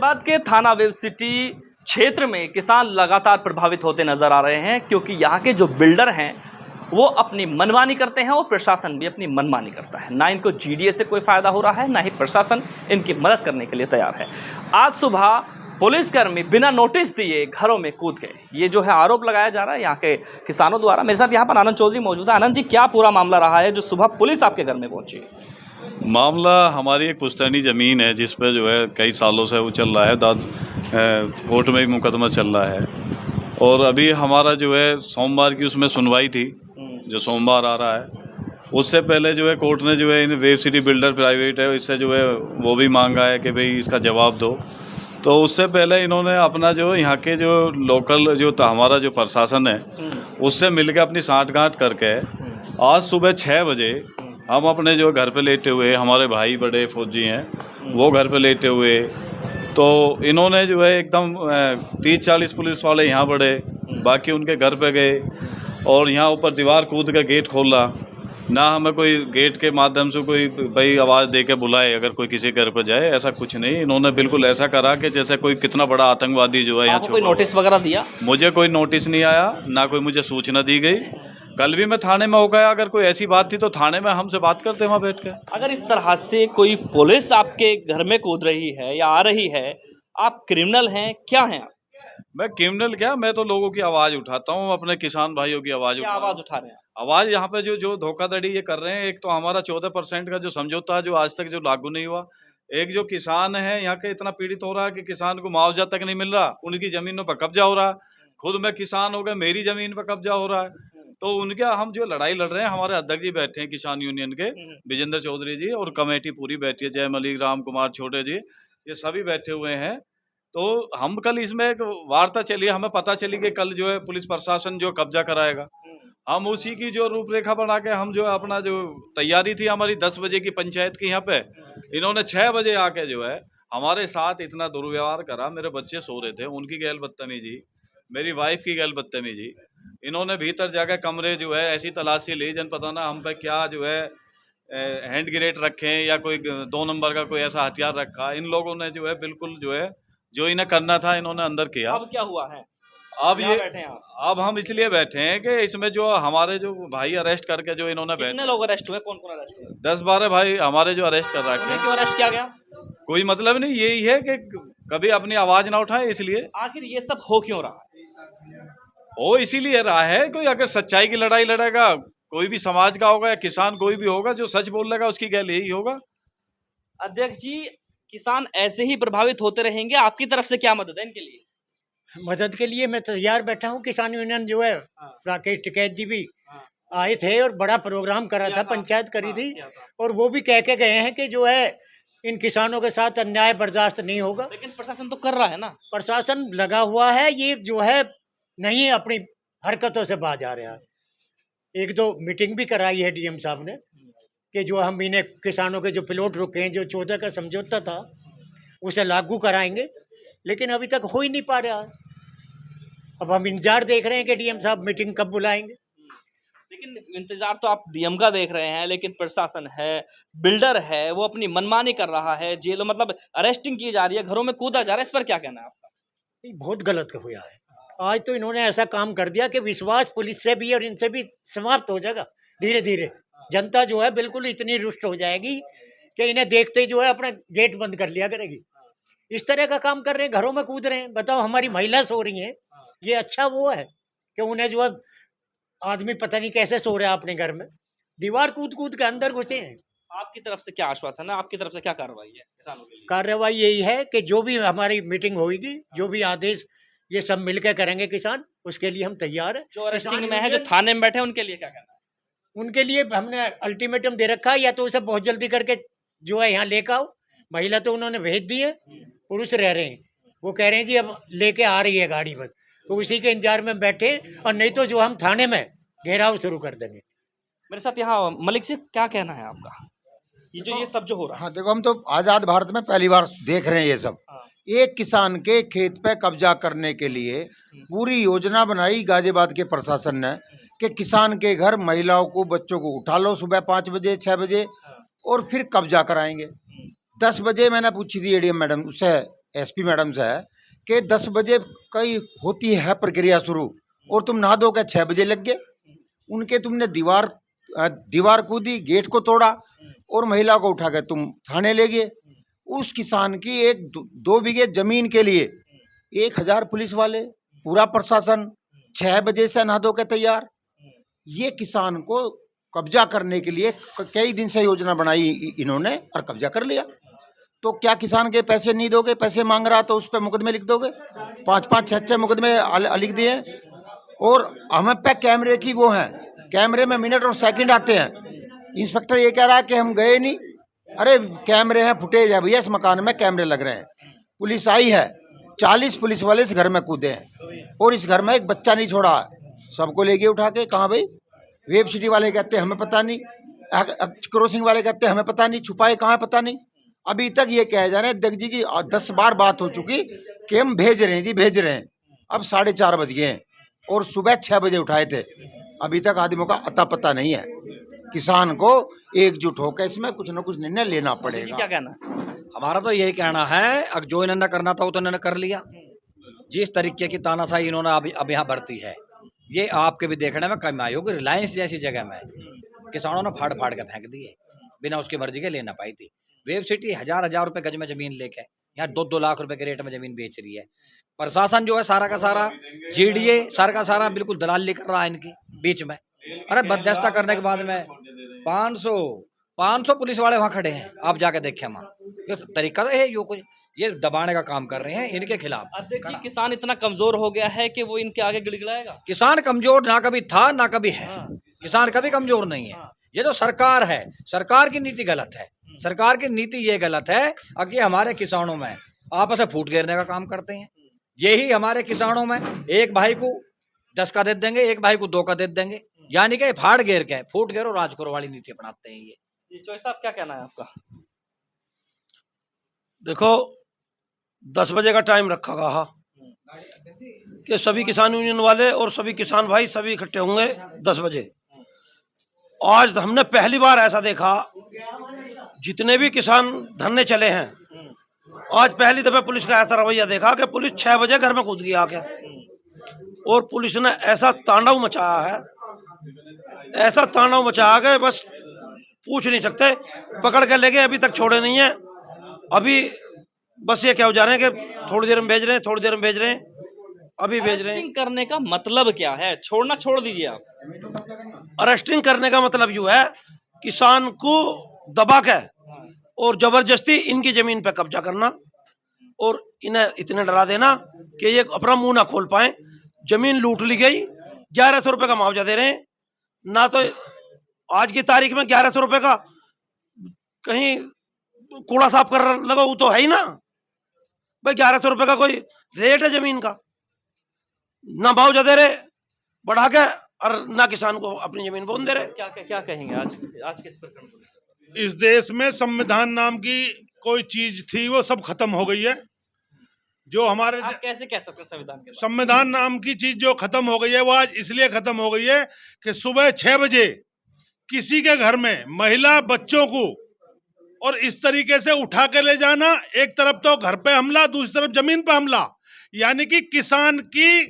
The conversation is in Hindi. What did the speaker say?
गाजियाबाद के थाना वेब सिटी क्षेत्र में किसान लगातार प्रभावित होते नजर आ रहे हैं, क्योंकि यहाँ के जो बिल्डर हैं वो अपनी मनमानी करते हैं और प्रशासन भी अपनी मनमानी करता है। ना इनको जीडीए से कोई फायदा हो रहा है, ना ही प्रशासन इनकी मदद करने के लिए तैयार है। आज सुबह पुलिसकर्मी बिना नोटिस दिए घरों में कूद गए, ये जो है आरोप लगाया जा रहा है यहाँ के किसानों द्वारा। मेरे साथ यहाँ पर आनंद चौधरी मौजूद है। आनंद जी, क्या पूरा मामला रहा है जो सुबह पुलिस आपके घर में पहुंची? मामला हमारी एक पुश्तैनी ज़मीन है जिस पे जो है कई सालों से वो चल रहा है, कोर्ट में भी मुकदमा चल रहा है। और अभी हमारा जो है सोमवार की उसमें सुनवाई थी, जो सोमवार आ रहा है। उससे पहले जो है कोर्ट ने जो है इन वेब सिटी बिल्डर प्राइवेट है, इससे जो है वो भी मांगा है कि भाई इसका जवाब दो। तो उससे पहले इन्होंने अपना जो यहाँ के जो लोकल जो हमारा जो प्रशासन है उससे मिलकर अपनी साठगांठ करके आज सुबह 6 बजे हम अपने जो घर पे लेटे हुए, हमारे भाई बड़े फौजी हैं वो घर पे लेटे हुए, तो इन्होंने जो है एकदम 30-40 पुलिस वाले यहाँ बढ़े, बाकी उनके घर पे गए और यहाँ ऊपर दीवार कूद के गेट खोला। ना हमें कोई गेट के माध्यम से कोई भाई आवाज़ दे के बुलाए अगर कोई किसी घर पर जाए, ऐसा कुछ नहीं। इन्होंने बिल्कुल ऐसा करा कि जैसे कोई कितना बड़ा आतंकवादी जो है यहाँ। कोई नोटिस वगैरह दिया? मुझे कोई नोटिस नहीं आया, ना कोई मुझे सूचना दी गई। कल भी मैं थाने में हो गया, अगर कोई ऐसी बात थी तो थाने में हमसे बात करते वहाँ बैठ के। अगर इस तरह से कोई पुलिस आपके घर में कूद रही है या आ रही है, आप क्रिमिनल हैं, क्या हैं आप? मैं क्रिमिनल क्या, मैं तो लोगों की आवाज़ उठाता हूँ, अपने किसान भाइयों की आवाज़ उठा रहे हैं? आवाज़ यहाँ पे जो धोखाधड़ी ये कर रहे हैं। एक तो हमारा 14% का जो समझौता जो आज तक जो लागू नहीं हुआ। एक जो किसान है यहाँ के इतना पीड़ित हो रहा है कि किसान को मुआवजा तक नहीं मिल रहा, उनकी ज़मीनों पर कब्जा हो रहा है। खुद मैं किसान हो गया, मेरी ज़मीन पर कब्जा हो रहा है। तो उनके हम जो लड़ाई लड़ रहे हैं, हमारे अध्यक्ष जी बैठे हैं किसान यूनियन के, विजेंद्र चौधरी जी, और कमेटी पूरी बैठी है, जय मलिक, राम कुमार छोटे जी, ये सभी बैठे हुए हैं। तो हम कल इसमें एक वार्ता चली, हमें पता चली कि कल जो है पुलिस प्रशासन जो कब्जा कराएगा। हम उसी की जो रूपरेखा बना के हम जो अपना जो तैयारी थी हमारी 10 बजे की पंचायत की, यहाँ पे इन्होंने 6 बजे आके जो है हमारे साथ इतना दुर्व्यवहार करा। मेरे बच्चे सो रहे थे, उनकी गैल बदतमीजी, मेरी वाइफ की गैल बदतमीजी। इन्होंने भीतर जाकर कमरे जो है ऐसी तलाशी ली, जन पता ना हम पे क्या जो है हैंड ग्रेनेड रखे या कोई 2 नंबर का कोई ऐसा हथियार रखा। इन लोगों ने जो है बिल्कुल जो है जो इन्हें करना था इन्होंने अंदर किया। अब क्या हुआ है? अब ये अब हम इसलिए बैठे हैं कि इसमें जो हमारे जो भाई अरेस्ट करके जो इन्होंने कितने लोग अरेस्ट हुए? कौन कौन अरेस्ट हुए? 10-12 भाई हमारे जो अरेस्ट कर रखे हैं। क्यों अरेस्ट किया गया? कोई मतलब नहीं, यही है कि कभी अपनी आवाज ना उठाए, इसलिए। आखिर ये सब हो क्यों रहा है? वो इसीलिए रहा है, कोई अगर सच्चाई की लड़ाई लड़ेगा, कोई भी समाज का होगा या किसान कोई भी होगा, जो सच बोल लेगा उसकी गैल यही होगा। अध्यक्ष जी, किसान ऐसे ही प्रभावित होते रहेंगे, आपकी तरफ से क्या मदद है इनके लिए? मदद के लिए मैं तैयार बैठा हूँ। किसान यूनियन जो है, राकेश टिकैत जी भी आए थे और बड़ा प्रोग्राम करा था, पंचायत करी थी, और वो भी कह के गए हैं कि जो है इन किसानों के साथ अन्याय बर्दाश्त नहीं होगा। लेकिन प्रशासन तो कर रहा है ना? प्रशासन लगा हुआ है, ये जो है नहीं अपनी हरकतों से बाज आ रहा है। 1-2 मीटिंग भी कराई है डीएम साहब ने कि जो हम इन्हें किसानों के जो प्लॉट रुके हैं, जो 14 का समझौता था, उसे लागू कराएंगे, लेकिन अभी तक हो ही नहीं पा रहा है। अब हम इंतजार देख रहे हैं कि डीएम साहब मीटिंग कब बुलाएंगे। लेकिन इंतजार तो आप डीएम का देख रहे हैं, लेकिन प्रशासन है, बिल्डर है, वो अपनी मनमानी कर रहा है, जेलों मतलब अरेस्टिंग की जा रही है, घरों में कूदा जा रहा है। इस पर क्या कहना है आपका? बहुत गलत हुआ है। आज तो इन्होंने ऐसा काम कर दिया कि विश्वास पुलिस से भी और इनसे भी समाप्त हो जाएगा धीरे धीरे। जनता जो है बिल्कुल इतनी रुष्ट हो जाएगी कि इन्हें देखते ही जो है अपना गेट बंद कर लिया करेगी। इस तरह का काम कर रहे हैं, घरों में कूद रहे हैं। बताओ, हमारी महिला सो रही हैं, ये अच्छा वो है कि उन्हें जो है आदमी पता नहीं कैसे सो रहा है अपने घर में, दीवार कूद कूद के अंदर घुसे हैं। आपकी तरफ से क्या आश्वासन है? आपकी तरफ से क्या कार्रवाई है किसानों के लिए? कार्रवाई यही है कि जो भी हमारी मीटिंग होगी, जो भी आदेश ये सब मिलकर करेंगे किसान, उसके लिए हम तैयार हैं। जो अरेस्टिंग में है, जो थाने में बैठे हैं, उनके लिए क्या कहना है? उनके लिए हमने अल्टीमेटम दे रखा है, या तो उसे बहुत जल्दी करके जो है यहाँ लेकर आओ। महिला तो उन्होंने भेज दी है, पुरुष रह रहे हैं, वो कह रहे हैं जी अब लेके आ रही है गाड़ी बस, तो उसी के इंतजार में बैठे, और नहीं तो जो हम थाने में घेराव शुरू कर देंगे। मेरे साथ यहाँ मलिक से क्या कहना है आपका? ये सब जो हो रहा है। हाँ देखो, हम तो आज़ाद भारत में पहली बार देख रहे हैं ये सब। एक किसान के खेत पे कब्जा करने के लिए पूरी योजना बनाई गाजियाबाद के प्रशासन ने कि किसान के घर महिलाओं को, बच्चों को उठा लो सुबह 5 बजे 6 बजे और फिर कब्जा कराएंगे। 10 बजे मैंने पूछी थी एडीएम मैडम उससे, एसपी मैडम से है कि 10 बजे कई होती है प्रक्रिया शुरू और तुम नहा धो के 6 बजे लग गए। उनके तुमने दीवार कूदी, गेट को तोड़ा और महिला को उठा के तुम थाने ले गए। उस किसान की 1-2 बीघे जमीन के लिए 1000 पुलिस वाले, पूरा प्रशासन 6 बजे से नहा धो के तैयार। ये किसान को कब्जा करने के लिए कई दिन से योजना बनाई इन्होंने और कब्जा कर लिया। तो क्या किसान के पैसे नहीं दोगे? पैसे मांग रहा तो उस पर मुकदमे लिख दोगे? 5-5, 6-6 मुकदमे लिख दिए। और हमें पे कैमरे की वो है, कैमरे में मिनट और सेकंड आते हैं। इंस्पेक्टर ये कह रहा है कि हम गए नहीं। अरे कैमरे हैं, फुटेज है भैया, इस मकान में कैमरे लग रहे हैं। पुलिस आई है, 40 पुलिस वाले इस घर में कूदे हैं और इस घर में एक बच्चा नहीं छोड़ा है। सबको ले गए उठा के। कहाँ भाई? वेब सिटी वाले कहते हैं हमें पता नहीं, क्रॉसिंग वाले कहते हैं हमें पता नहीं, छुपाए कहाँ है पता नहीं। अभी तक ये कहे जा रहे हैं देख जी की 10 बार बात हो चुकी कि हम भेज रहे हैं जी, भेज रहे हैं। अब 4:30 बज गए हैं और सुबह 6 बजे उठाए थे। अभी तक आदमियों का अता पता नहीं है। किसान को एकजुट होकर इसमें कुछ न कुछ निर्णय लेना जी पड़ेगा। क्या कहना? हमारा तो यही कहना है, अब जो इन्होंने करना था वो तो इन्होंने कर लिया। जिस तरीके की तानाशाही इन्होंने अब यहाँ बरती है, ये आपके भी देखने में कम आई होगी। रिलायंस जैसी जगह में किसानों ने फाड़ फाड़ के फेंक दिए, बिना उसकी मर्जी के लेना पाई थी। वेब सिटी 1000 रुपए गज में जमीन लेके यहाँ 2-2 लाख रुपए के रेट में जमीन बेच रही है। प्रशासन जो है सारा का सारा, जीडीए सारा का सारा बिल्कुल दलाली कर रहा है इनकी बीच में। अरे मध्यस्थता करने के बाद में 500 पुलिस वाले वहाँ खड़े हैं, आप जाके देखें वहाँ। ये तरीका तो है, जो कुछ ये दबाने का काम कर रहे हैं इनके खिलाफ। अध्यक्ष जी, किसान इतना कमजोर हो गया है कि वो इनके आगे गिड़गिड़ाएगा? किसान कमजोर ना कभी था ना कभी है। हाँ। किसान कभी कमजोर नहीं है। ये तो सरकार है, सरकार की नीति गलत है। सरकार की नीति ये गलत है कि हमारे किसानों में आपस में फूट घेरने का काम करते हैं। यही हमारे किसानों में एक भाई को 10 का दे देंगे, एक भाई को 2 का दे देंगे, यानी कि फाड़ घेर के फूट घेरो राज करो वाली नीति अपनाते हैं ये। जी चौधरी साहब क्या कहना है आपका? देखो 10 बजे का टाइम रखा गया कि सभी किसान यूनियन वाले और सभी किसान भाई सभी इकट्ठे होंगे 10 बजे। आज हमने पहली बार ऐसा देखा, जितने भी किसान धरने चले हैं, आज पहली दफे पुलिस का ऐसा रवैया देखा कि पुलिस 6 बजे घर में कूद गई आके। और पुलिस ने ऐसा तांडव मचाया है, ऐसा तांडव मचाया कि बस पूछ नहीं सकते। पकड़ के ले गए, अभी तक छोड़े नहीं है। अभी बस ये क्या हो जा रहे हैं कि थोड़ी देर में भेज रहे हैं, थोड़ी देर में भेज रहे हैं, अभी भेज रहे हैं। अरेस्टिंग करने का मतलब क्या है? छोड़ना छोड़ दीजिए आप। अरेस्टिंग करने का मतलब यूँ है, किसान को दबा के और जबरदस्ती इनकी जमीन पे कब्जा करना और इन्हें इतने डरा देना कि ये अपना मुंह ना खोल पाए। जमीन लूट ली गई, 1100 रुपए का मुआवजा दे रहे हैं ना। तो आज की तारीख में 1100 रुपए का कहीं कूड़ा साफ कर लगा वो तो है ही ना भाई। 1100 रुपए का कोई रेट है जमीन का? ना मुआवजा दे रहे बढ़ा के और ना किसान को अपनी जमीन बोन दे रहे। क्या कहेंगे आज किस प्रकरण को? इस देश में संविधान नाम की कोई चीज थी, वो सब खत्म हो गई है। जो हमारे आप कैसे कह सकते हैं संविधान के बारे में? संविधान नाम की चीज जो खत्म हो गई है, वो आज इसलिए खत्म हो गई है कि सुबह 6 बजे किसी के घर में महिला बच्चों को और इस तरीके से उठा के ले जाना, एक तरफ तो घर पे हमला, दूसरी तरफ जमीन पे हमला, यानी कि किसान की